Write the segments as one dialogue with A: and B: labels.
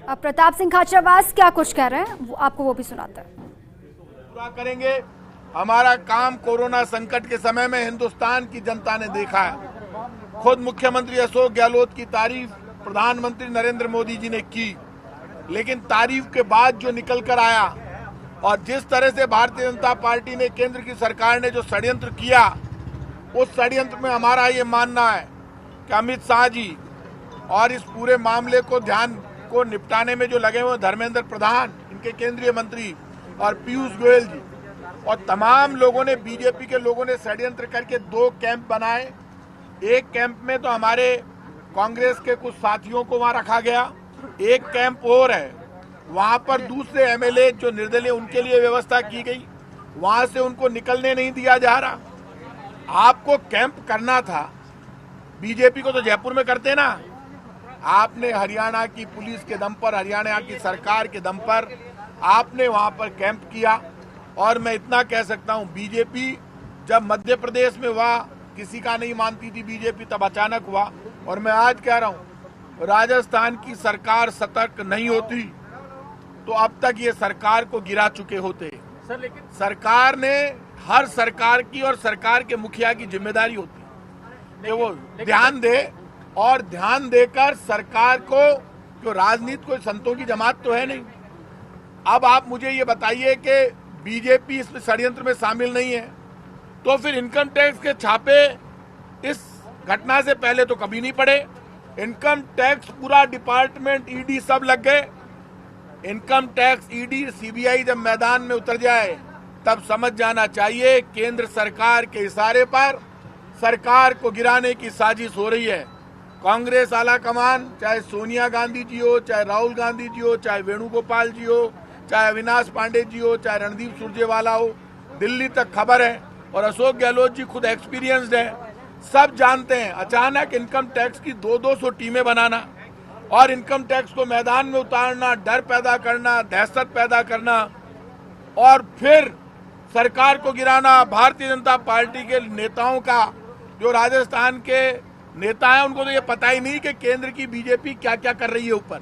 A: अब प्रताप सिंह खाचरियावास क्या कुछ कह रहे हैं, आपको वो भी सुनाते हैं।
B: पूरा करेंगे। हमारा काम कोरोना संकट के समय में हिंदुस्तान की जनता ने देखा है। खुद मुख्यमंत्री अशोक गहलोत की तारीफ प्रधानमंत्री नरेंद्र मोदी जी ने की, लेकिन तारीफ के बाद जो निकल कर आया और जिस तरह से भारतीय जनता पार्टी ने, केंद्र की सरकार ने जो षड्यंत्र किया, उस षड्यंत्र में हमारा ये मानना है कि अमित शाह जी और इस पूरे मामले को निपटाने में जो लगे हुए धर्मेंद्र प्रधान, इनके केंद्रीय मंत्री, और पीयूष गोयल जी और तमाम लोगों ने, बीजेपी के लोगों ने षड्यंत्र करके 2 कैंप बनाए। एक कैंप में तो हमारे कांग्रेस के कुछ साथियों को वहां रखा गया, एक कैंप और है, वहां पर दूसरे एमएलए जो निर्दलीय, उनके लिए व्यवस्था की गई, वहां से उनको निकलने नहीं दिया जा रहा। आपको कैंप करना था, बीजेपी को तो जयपुर में करते ना, आपने हरियाणा की पुलिस के दम पर, हरियाणा की सरकार के दम पर आपने वहां पर कैंप किया। और मैं इतना कह सकता हूं, बीजेपी जब मध्य प्रदेश में हुआ, किसी का नहीं मानती थी बीजेपी, तब अचानक हुआ। और मैं आज कह रहा हूं, राजस्थान की सरकार सतर्क नहीं होती तो अब तक ये सरकार को गिरा चुके होते।
C: सर, लेकिन
B: सरकार ने, हर सरकार की और सरकार के मुखिया की जिम्मेदारी होती है कि वो ध्यान दे, और ध्यान देकर सरकार को, जो राजनीति कोई संतों की जमात तो है नहीं। अब आप मुझे ये बताइए कि बीजेपी इस षड्यंत्र में शामिल नहीं है, तो फिर इनकम टैक्स के छापे इस घटना से पहले तो कभी नहीं पड़े। इनकम टैक्स पूरा डिपार्टमेंट, ईडी सब लग गए। इनकम टैक्स, ईडी, सीबीआई जब मैदान में उतर जाए तब समझ जाना चाहिए केंद्र सरकार के इशारे पर सरकार को गिराने की साजिश हो रही है। कांग्रेस आला कमान, चाहे सोनिया गांधी जी हो, चाहे राहुल गांधी जी हो, चाहे वेणुगोपाल जी हो, चाहे अविनाश पांडे जी हो, चाहे रणदीप सुरजेवाला हो, दिल्ली तक खबर है, और अशोक गहलोत जी खुद एक्सपीरियंस्ड है, सब जानते हैं। अचानक इनकम टैक्स की 200 टीमें बनाना और इनकम टैक्स को मैदान में उतारना, डर पैदा करना, दहशत पैदा करना, और फिर सरकार को गिराना। भारतीय जनता पार्टी के नेताओं का, जो राजस्थान के नेता हैं, उनको तो ये पता ही नहीं कि केंद्र की बीजेपी क्या क्या कर रही है ऊपर,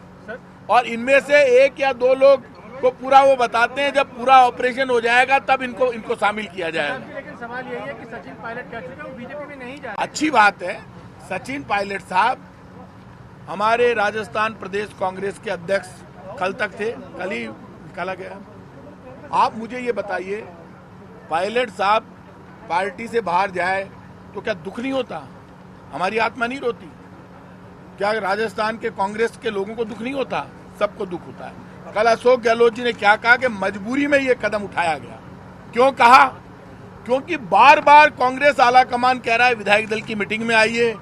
B: और इनमें से 1 या 2 लोग को पूरा वो बताते हैं, जब पूरा ऑपरेशन हो जाएगा तब इनको शामिल किया जाएगा।
C: लेकिन सवाल यही है कि सचिन पायलट कह चुके हैं वो बीजेपी में नहीं जा।
B: अच्छी बात है, सचिन पायलट साहब हमारे राजस्थान प्रदेश कांग्रेस के अध्यक्ष कल तक थे, कल ही निकाला गया। आप मुझे ये बताइए, पायलट साहब पार्टी से बाहर जाए तो क्या दुख नहीं होता? हमारी आत्मा नहीं रोती क्या? राजस्थान के कांग्रेस के लोगों को दुख नहीं होता? सबको दुख होता है। कल अशोक गहलोत जी ने क्या कहा कि मजबूरी में ये कदम उठाया गया। क्यों कहा? क्योंकि बार बार कांग्रेस आला कमान कह रहा है विधायक दल की मीटिंग में आइए,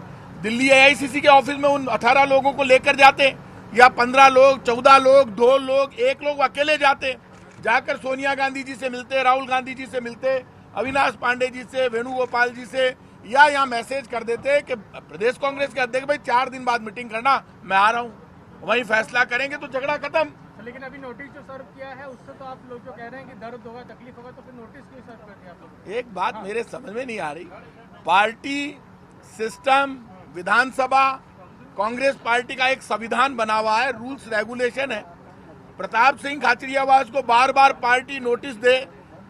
B: दिल्ली एआईसीसी के ऑफिस में उन 18 लोगों को लेकर जाते, या 15 लोग, 14 लोग, 2 लोग, 1 लोग अकेले जाते, जाकर सोनिया गांधी जी से मिलते, राहुल गांधी जी से मिलते, अविनाश पांडे जी से, वेणुगोपाल जी से, या यहाँ मैसेज कर देते कि प्रदेश कांग्रेस के अध्यक्ष भाई 4 दिन बाद मीटिंग करना, मैं आ रहा हूँ, वही फैसला करेंगे तो झगड़ा खत्म।
C: लेकिन अभी नोटिस जो सर्व किया है उससे तो आप लोग जो कह रहे हैं कि दर्द होगा, तकलीफ होगा, तो फिर नोटिस क्यों सर्व कर दिया आप लोग?
B: एक बात मेरे समझ में नहीं आ रही, पार्टी सिस्टम, विधानसभा, कांग्रेस पार्टी का एक संविधान बना हुआ है, रूल्स रेगुलेशन है। प्रताप सिंह खाचरियावास को बार बार पार्टी नोटिस दे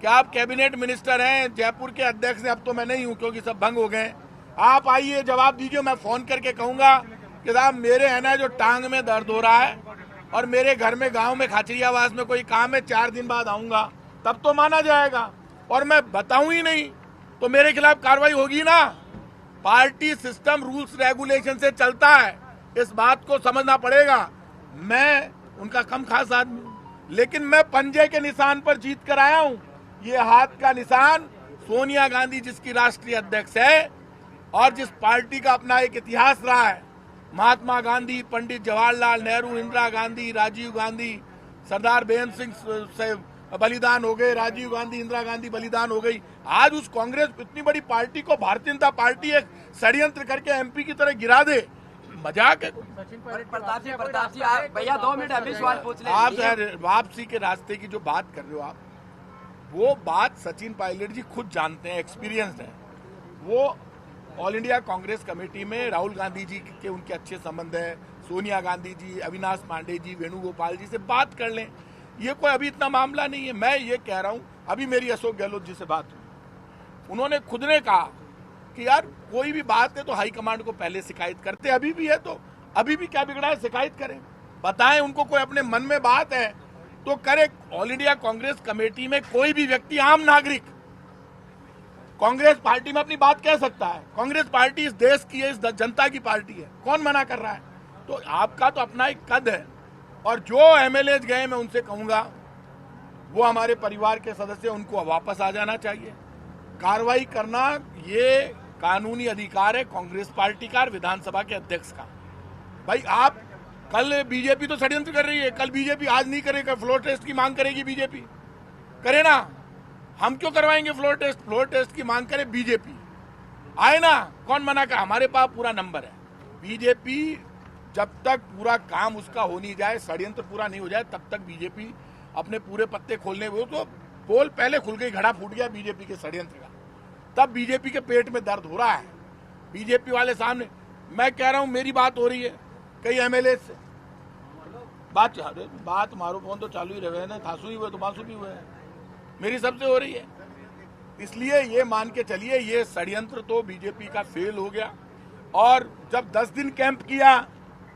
B: कि आप कैबिनेट मिनिस्टर हैं, जयपुर के अध्यक्ष हैं, अब तो मैं नहीं हूं क्योंकि सब भंग हो गए, आप आइए जवाब दीजिए। मैं फोन करके कहूंगा कि साहब मेरे है ना जो टांग में दर्द हो रहा है और मेरे घर में गांव में खाचरियावास में कोई काम है, 4 दिन बाद आऊंगा, तब तो माना जाएगा। और मैं बताऊं ही नहीं तो मेरे खिलाफ कार्रवाई होगी ना। पार्टी सिस्टम रूल्स रेगुलेशन से चलता है, इस बात को समझना पड़ेगा। मैं उनका कम खास आदमी हूं, लेकिन मैं पंजे के निशान पर जीत कर आया हूं। ये हाथ का निशान सोनिया गांधी जिसकी राष्ट्रीय अध्यक्ष है और जिस पार्टी का अपना एक इतिहास रहा है, महात्मा गांधी, पंडित जवाहरलाल नेहरू, इंदिरा गांधी, राजीव गांधी, सरदार बेअंत सिंह से बलिदान हो गए, राजीव गांधी, इंदिरा गांधी बलिदान हो गई। आज उस कांग्रेस इतनी बड़ी पार्टी को भारतीय जनता पार्टी एक षड्यंत्र करके एमपी की तरह गिरा दे, मजाक है।
D: प्रताप जी भैया 2 मिनट अभी सवाल पूछ ले।
B: आप वापसी के रास्ते की जो बात कर रहे हो आप, वो बात सचिन पायलट जी खुद जानते हैं, एक्सपीरियंस्ड है। वो ऑल इंडिया कांग्रेस कमेटी में राहुल गांधी जी के उनके अच्छे संबंध है, सोनिया गांधी जी, अविनाश पांडे जी, वेणुगोपाल जी से बात कर लें। ये कोई अभी इतना मामला नहीं है। मैं ये कह रहा हूं, अभी मेरी अशोक गहलोत जी से बात हुई, उन्होंने खुद ने कहा कि यार कोई भी बात है तो हाईकमांड को पहले शिकायत करते, अभी भी है तो अभी भी क्या बिगड़ा है, शिकायत करें, बताएं उनको कोई अपने मन में बात है तो करे। ऑल इंडिया कांग्रेस कमेटी में कोई भी व्यक्ति, आम नागरिक कांग्रेस पार्टी में अपनी बात कह सकता है। कांग्रेस पार्टी इस देश की है, इस जनता की पार्टी है, कौन मना कर रहा है? तो आपका तो अपना एक कद है, और जो एमएलए गए मैं उनसे कहूंगा वो हमारे परिवार के सदस्य, उनको वापस आ जाना चाहिए। कार्रवाई करना ये कानूनी अधिकार है कांग्रेस पार्टी का और विधानसभा के अध्यक्ष का। भाई आप कल, बीजेपी तो षड्यंत्र कर रही है, कल बीजेपी आज नहीं करेगा, फ्लोर टेस्ट की मांग करेगी बीजेपी, करे ना, हम क्यों करवाएंगे फ्लोर टेस्ट? फ्लोर टेस्ट की मांग करे बीजेपी, आए ना, कौन मना कर? हमारे पास पूरा नंबर है। बीजेपी जब तक पूरा काम उसका हो नहीं जाए, षड्यंत्र पूरा नहीं हो जाए, तब तक बीजेपी अपने पूरे पत्ते खोलने हुए, तो पोल पहले खुल गई, घड़ा फूट गया बीजेपी के षड्यंत्र का, तब बीजेपी के पेट में दर्द हो रहा है। बीजेपी वाले सामने, मैं कह रहा हूं, मेरी बात हो रही है कई एमएलए से, बात मारो, फोन तो चालू ही रहे ना, थासू ही हुए तो मासू भी हुए हैं, मेरी सबसे हो रही है। इसलिए ये मान के चलिए, ये षड्यंत्र तो बीजेपी का फेल हो गया। और जब 10 दिन कैंप किया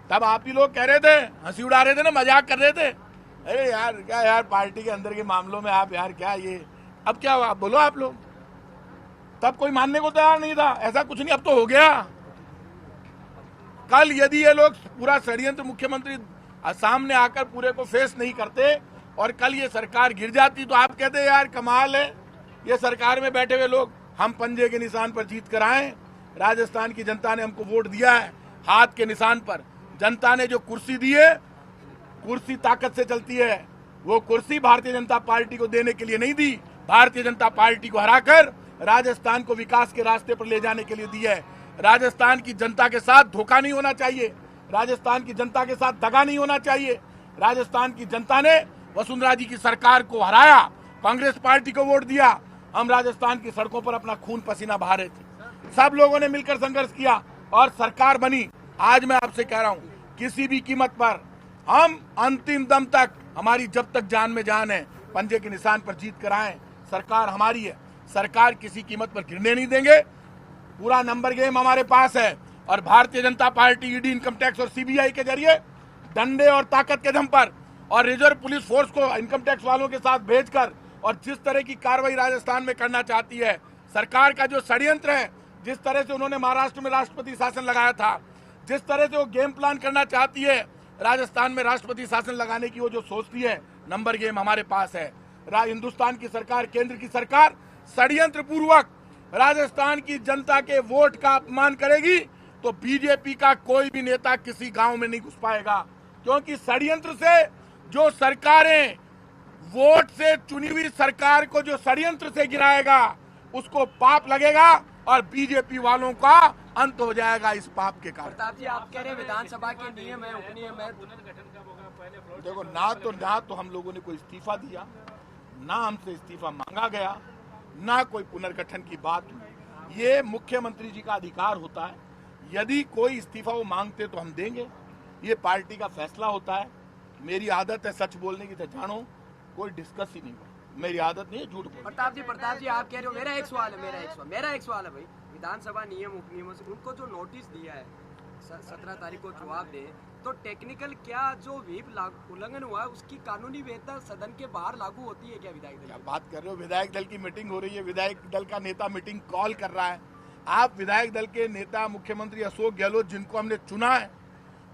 B: तब आप ही लोग कह रहे थे, हंसी उड़ा रहे थे ना, मजाक कर रहे थे, अरे यार क्या यार पार्टी के अंदर के मामलों में आप यार क्या ये, अब क्या आप बोलो आप लोग, तब कोई मानने को तैयार नहीं था, ऐसा कुछ नहीं, अब तो हो गया। कल यदि ये लोग पूरा षड्यंत्र मुख्यमंत्री सामने आकर पूरे को फेस नहीं करते और कल ये सरकार गिर जाती, तो आप कहते यार कमाल है, ये सरकार में बैठे हुए लोग, हम पंजे के निशान पर जीत कर आए। राजस्थान की जनता ने हमको वोट दिया है हाथ के निशान पर। जनता ने जो कुर्सी दी है, कुर्सी ताकत से चलती है, वो कुर्सी भारतीय जनता पार्टी को देने के लिए नहीं दी, भारतीय जनता पार्टी को हराकर राजस्थान को विकास के रास्ते पर ले जाने के लिए दी है। राजस्थान की जनता के साथ धोखा नहीं होना चाहिए, राजस्थान की जनता के साथ दगा नहीं होना चाहिए। राजस्थान की जनता ने वसुंधरा जी की सरकार को हराया, कांग्रेस पार्टी को वोट दिया, हम राजस्थान की सड़कों पर अपना खून पसीना बहा रहे थे, सब लोगों ने मिलकर संघर्ष किया और सरकार बनी। आज मैं आपसे कह रहा हूं, किसी भी कीमत पर हम अंतिम दम तक, हमारी जब तक जान में जान है, पंजे के निशान पर जीत कर आए। सरकार हमारी है, सरकार किसी कीमत पर गिरने नहीं देंगे। पूरा नंबर गेम हमारे पास है और Bharatiya Janata party ED, income tax और सीबीआई के जरिए डंडे और ताकत के दम पर और रिजर्व पुलिस फोर्स को इनकम टैक्स वालों के साथ भेजकर और जिस तरह की कार्रवाई राजस्थान में करना चाहती है सरकार का जो षड्यंत्र है, जिस तरह से उन्होंने महाराष्ट्र में राष्ट्रपति शासन लगाया था, जिस तरह से वो गेम प्लान करना चाहती है राजस्थान में राष्ट्रपति शासन लगाने की, वो जो सोचती है, नंबर गेम हमारे पास है। हिंदुस्तान की सरकार, केंद्र की सरकार षड्यंत्र पूर्वक राजस्थान की जनता के वोट का अपमान करेगी तो बीजेपी का कोई भी नेता किसी गांव में नहीं घुस पाएगा, क्योंकि षड्यंत्र से जो सरकारें, वोट से चुनी हुई सरकार को जो षड्यंत्र से गिराएगा उसको पाप लगेगा और बीजेपी वालों का अंत हो जाएगा इस पाप के कारण।
D: प्रताप जी, आप कह रहे हैं विधानसभा के नियम है, उपनियम है।
B: देखो, ना तो हम लोगों ने कोई इस्तीफा दिया, ना हमसे इस्तीफा मांगा गया, ना कोई पुनर्गठन की बात हुई। ये मुख्यमंत्री जी का अधिकार होता है, यदि कोई इस्तीफा वो मांगते तो हम देंगे, ये पार्टी का फैसला होता है। मेरी आदत है सच बोलने की, तो जानो कोई डिस्कस ही नहीं हुआ, मेरी आदत नहीं है झूठ बोलने।
D: प्रताप जी आप कह रहे हो, मेरा एक सवाल है भाई, विधानसभा नियम उपनियमों से उनको जो नोटिस दिया है 17 तारीख को जवाब दे, तो टेक्निकल क्या जो व्हीप उल्लंघन हुआ है उसकी कानूनी वैधता सदन के बाहर लागू होती है क्या? विधायक दल,
B: क्या बात कर रहे हो? विधायक दल की मीटिंग हो रही है, विधायक दल का नेता मीटिंग कॉल कर रहा है। आप विधायक दल के नेता मुख्यमंत्री अशोक गहलोत, जिनको हमने चुना है,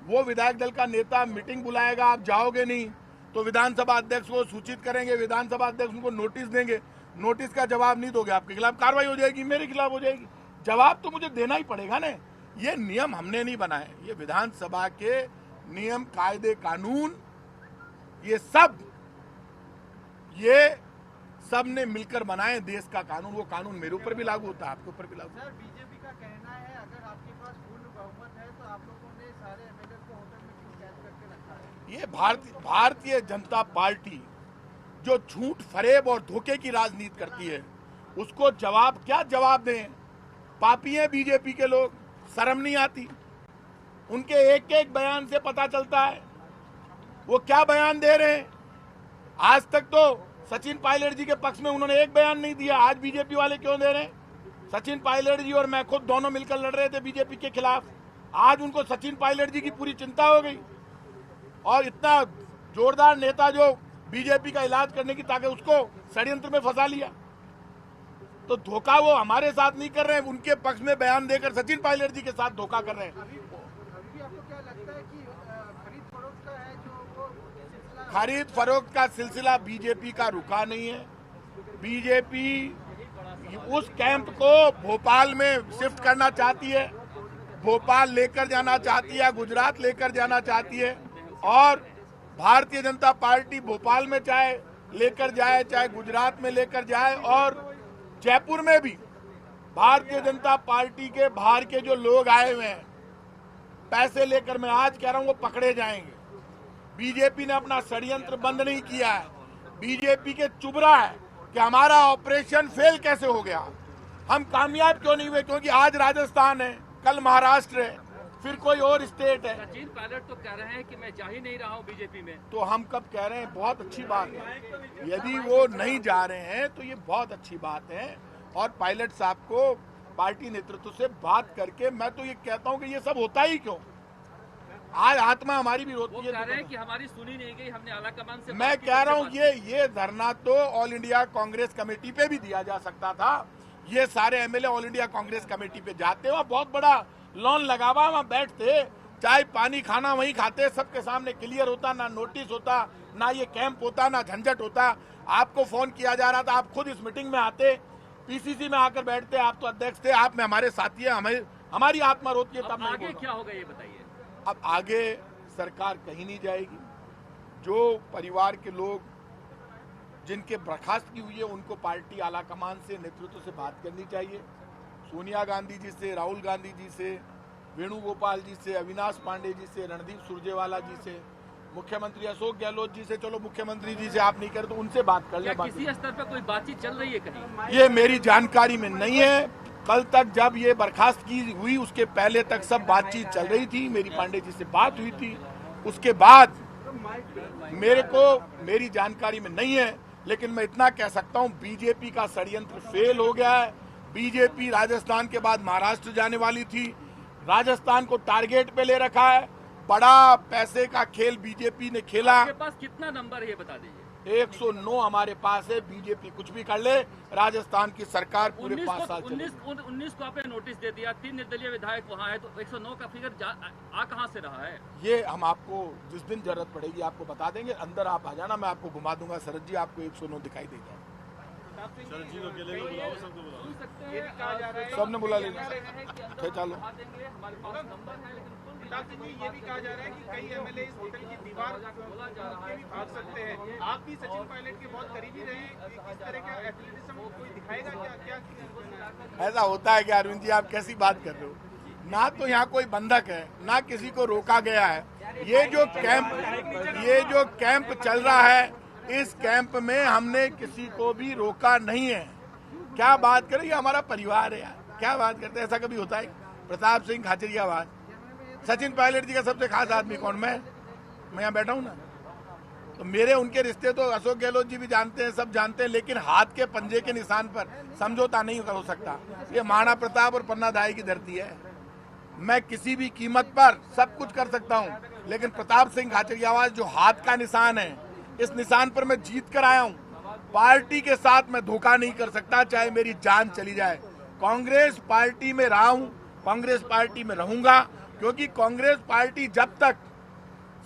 B: वो विधायक दल का नेता मीटिंग बुलाएगा, आप जाओगे नहीं तो विधानसभा अध्यक्ष को सूचित करेंगे, विधानसभा अध्यक्ष उनको नोटिस देंगे, नोटिस का जवाब नहीं दोगे, आपके खिलाफ कार्रवाई हो जाएगी, मेरे खिलाफ हो जाएगी। जवाब तो मुझे देना ही पड़ेगा ना। ये नियम हमने नहीं बनाए, ये विधानसभा के नियम, कायदे, कानून, ये सब ने मिलकर बनाए देश का कानून। वो कानून मेरे ऊपर भी लागू होता है, आपके ऊपर भी लागू होता है।
C: सर, बीजेपी का कहना है अगर आपके पास पूर्ण बहुमत है तो आप लोगों ने सारे एमएलए को होटल में क्यों कैद करके रखा है?
B: ये भारतीय जनता पार्टी जो झूठ, फरेब और धोखे की राजनीति करती है, उसको क्या जवाब दें? पापी हैं बीजेपी के लोग, शर्म नहीं आती? उनके एक एक बयान से पता चलता है वो क्या बयान दे रहे हैं। आज तक तो सचिन पायलट जी के पक्ष में उन्होंने एक बयान नहीं दिया, आज बीजेपी वाले क्यों दे रहे हैं? सचिन पायलट जी और मैं खुद दोनों मिलकर लड़ रहे थे बीजेपी के खिलाफ, आज उनको सचिन पायलट जी की पूरी चिंता हो गई और इतना जोरदार नेता जो बीजेपी का इलाज करने की ताकत, उसको षड्यंत्र में फंसा लिया। तो धोखा वो हमारे साथ नहीं कर रहे हैं, उनके पक्ष में बयान देकर सचिन पायलट जी के साथ धोखा कर रहे हैं।
C: अभी भी आपको क्या लगता है कि खरीद फरोख्त का है जो वो सिलसिला
B: खरीद फरोख्त का सिलसिला बीजेपी का रुका नहीं है। बीजेपी उस कैंप को भोपाल में शिफ्ट करना चाहती है, भोपाल लेकर जाना चाहती है, गुजरात लेकर जाना चाहती है और भारतीय जनता पार्टी भोपाल में चाहे लेकर जाए, चाहे गुजरात में लेकर जाए और जयपुर में भी भारतीय जनता पार्टी के बाहर के जो लोग आए हुए हैं पैसे लेकर, मैं आज कह रहा हूं वो पकड़े जाएंगे। बीजेपी ने अपना षड्यंत्र बंद नहीं किया है। बीजेपी के चुभ रहा है कि हमारा ऑपरेशन फेल कैसे हो गया, हम कामयाब क्यों नहीं हुए, क्योंकि आज राजस्थान है, कल महाराष्ट्र है, फिर कोई और स्टेट है।
E: सचिन पायलट तो कह रहे हैं कि मैं जा ही नहीं रहा हूं बीजेपी में।
B: तो हम कब कह रहे हैं, बहुत अच्छी बात है। यदि वो नहीं जा रहे हैं तो ये बहुत अच्छी बात है और पायलट साहब को पार्टी नेतृत्व से बात करके, मैं तो ये कहता हूं कि ये सब होता ही क्यों, आज आत्मा हमारी भी रोती
E: वो
B: है।
E: कह रहे हैं कि हमारी सुनी नहीं गई, हमने आलाकमान से
B: मैं कह रहा हूं ये धरना तो ऑल इंडिया कांग्रेस कमेटी पे भी दिया जा सकता था। ये सारे MLA all India Congress committee पे जाते, वहाँ बहुत बड़ा लॉन लगा हुआ, वहाँ बैठते, चाय पानी खाना वहीं खाते, सबके सामने क्लियर होता, ना नोटिस होता, ना ये कैंप होता, ना झंझट होता। आपको फोन किया जा रहा था, आप खुद इस मीटिंग में आते, पीसीसी में आकर बैठते, आप तो अध्यक्ष थे, आप में हमारे साथी है, हमारी आत्मा रोती है। तब
E: आगे क्या होगा ये बताइए।
B: अब आगे सरकार कहीं नहीं जाएगी। जो परिवार के लोग जिनके बर्खास्त की हुई है उनको पार्टी आलाकमान से, नेतृत्व से बात करनी चाहिए। सोनिया गांधी जी से, राहुल गांधी जी से, वेणुगोपाल जी से, अविनाश पांडे जी से, रणदीप सुरजेवाला जी से, मुख्यमंत्री अशोक गहलोत जी से, चलो मुख्यमंत्री जी से आप नहीं कर तो उनसे बात कर ले।
E: किसी स्तर पर कोई बातचीत चल रही है कहीं?
B: ये मेरी जानकारी में नहीं है। कल तक जब ये बर्खास्त की हुई उसके पहले तक सब बातचीत चल रही थी, मेरी पांडे जी से बात हुई थी, उसके बाद मेरी जानकारी में नहीं है। लेकिन मैं इतना कह सकता हूं बीजेपी का षड्यंत्र फेल हो गया है। बीजेपी राजस्थान के बाद महाराष्ट्र जाने वाली थी, राजस्थान को टारगेट पे ले रखा है, बड़ा पैसे का खेल बीजेपी ने खेला।
E: आपके पास कितना नंबर है ये बता दीजिए।
B: 109 हमारे पास है। बीजेपी कुछ भी कर ले, राजस्थान की सरकार पूरे 5 साल चलेगी।
E: 19 को आपने नोटिस दे दिया, 3 निर्दलीय विधायक वहाँ है, तो 109 का फिगर आ कहाँ से रहा है?
B: ये हम आपको जिस दिन जरूरत पड़ेगी आपको बता देंगे। अंदर आप आ जाना, मैं आपको घुमा दूंगा। शरद जी आपको 109 दिखाई देगा। सबने बुला लेना, चलो।
C: ये भी कहा जा रहा है कि कई एमएलए इस होटल की दीवार के भी भाग सकते हैं। आप भी सचिन पायलट के बहुत करीबी रहे, इस तरह का एथलेटिज्म कोई दिखाएगा क्या?
B: ऐसा होता है क्या अरविंद जी, आप कैसी बात कर रहे हो? ना तो यहाँ कोई बंधक है, ना किसी को रोका गया है। ये जो कैंप चल रहा है, इस कैंप में हमने किसी को भी रोका नहीं है। क्या बात करें, ये हमारा परिवार है यार, क्या बात करते हैं? ऐसा कभी होता है? प्रताप सिंह खाचरियावाद, सचिन पायलट जी का सबसे खास आदमी कौन? मैं यहाँ बैठा हूँ ना। तो मेरे उनके रिश्ते तो अशोक गहलोत जी भी जानते हैं, सब जानते हैं, लेकिन हाथ के पंजे के निशान पर समझौता नहीं हो सकता। ये महाराणा प्रताप और पन्ना दाई की धरती है। मैं किसी भी कीमत पर सब कुछ कर सकता हूँ, लेकिन प्रताप सिंह खाचरियावाद जो हाथ का निशान है, इस निशान पर मैं जीत कर आया हूँ। पार्टी के साथ मैं धोखा नहीं कर सकता, चाहे मेरी जान चली जाए। कांग्रेस पार्टी में रहा हूँ, कांग्रेस पार्टी में रहूंगा, क्योंकि कांग्रेस पार्टी जब तक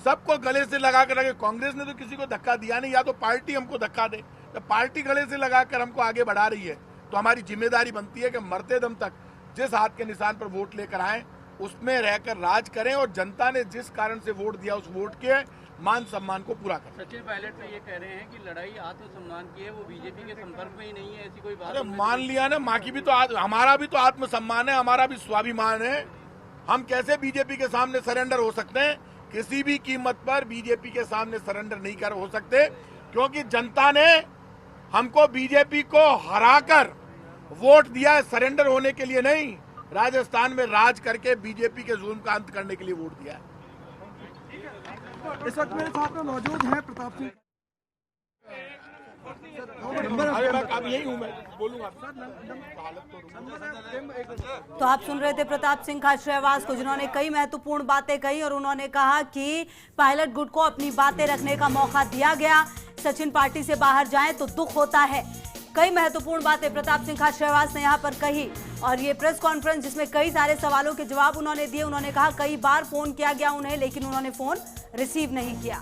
B: सबको गले से लगा कर रखे, कांग्रेस ने तो किसी को धक्का दिया नहीं, या तो पार्टी हमको धक्का दे। तो पार्टी गले से लगाकर हमको आगे बढ़ा रही है, तो हमारी जिम्मेदारी बनती है कि मरते दम तक जिस हाथ के निशान पर वोट लेकर आए उसमें रहकर राज करें और जनता ने जिस कारण से वोट दिया उस वोट के मान सम्मान को पूरा करें।
E: सचिन पायलट तो ये कह रहे हैं कि लड़ाई आत्मसम्मान की है, वो बीजेपी के संपर्क में ही नहीं है, ऐसी कोई बात?
B: अरे मान लिया ना, माँ की भी तो हमारा भी तो आत्मसम्मान है, हमारा भी स्वाभिमान है। हम कैसे बीजेपी के सामने सरेंडर हो सकते हैं? किसी भी कीमत पर बीजेपी के सामने सरेंडर नहीं कर हो सकते, क्योंकि जनता ने हमको बीजेपी को हराकर वोट दिया है, सरेंडर होने के लिए नहीं, राजस्थान में राज करके बीजेपी के जुल्म का अंत करने के लिए वोट दिया है।
F: इस वक्त मेरे साथ में मौजूद हैं प्रताप सिंह।
B: अब यही हूँ, मैं बोलूंगा।
G: तो आप सुन रहे थे प्रताप सिंह खाचरियावास को, जिन्होंने कई महत्वपूर्ण बातें कही और उन्होंने कहा कि पायलट गुट को अपनी बातें रखने का मौका दिया गया। सचिन पार्टी से बाहर जाएं तो दुख होता है। कई महत्वपूर्ण बातें प्रताप सिंह खाचरियावास ने यहां पर कही और ये प्रेस कॉन्फ्रेंस जिसमें कई सारे सवालों के जवाब उन्होंने दिए। उन्होंने कहा कई बार फोन किया गया उन्हें, लेकिन उन्होंने फोन रिसीव नहीं किया।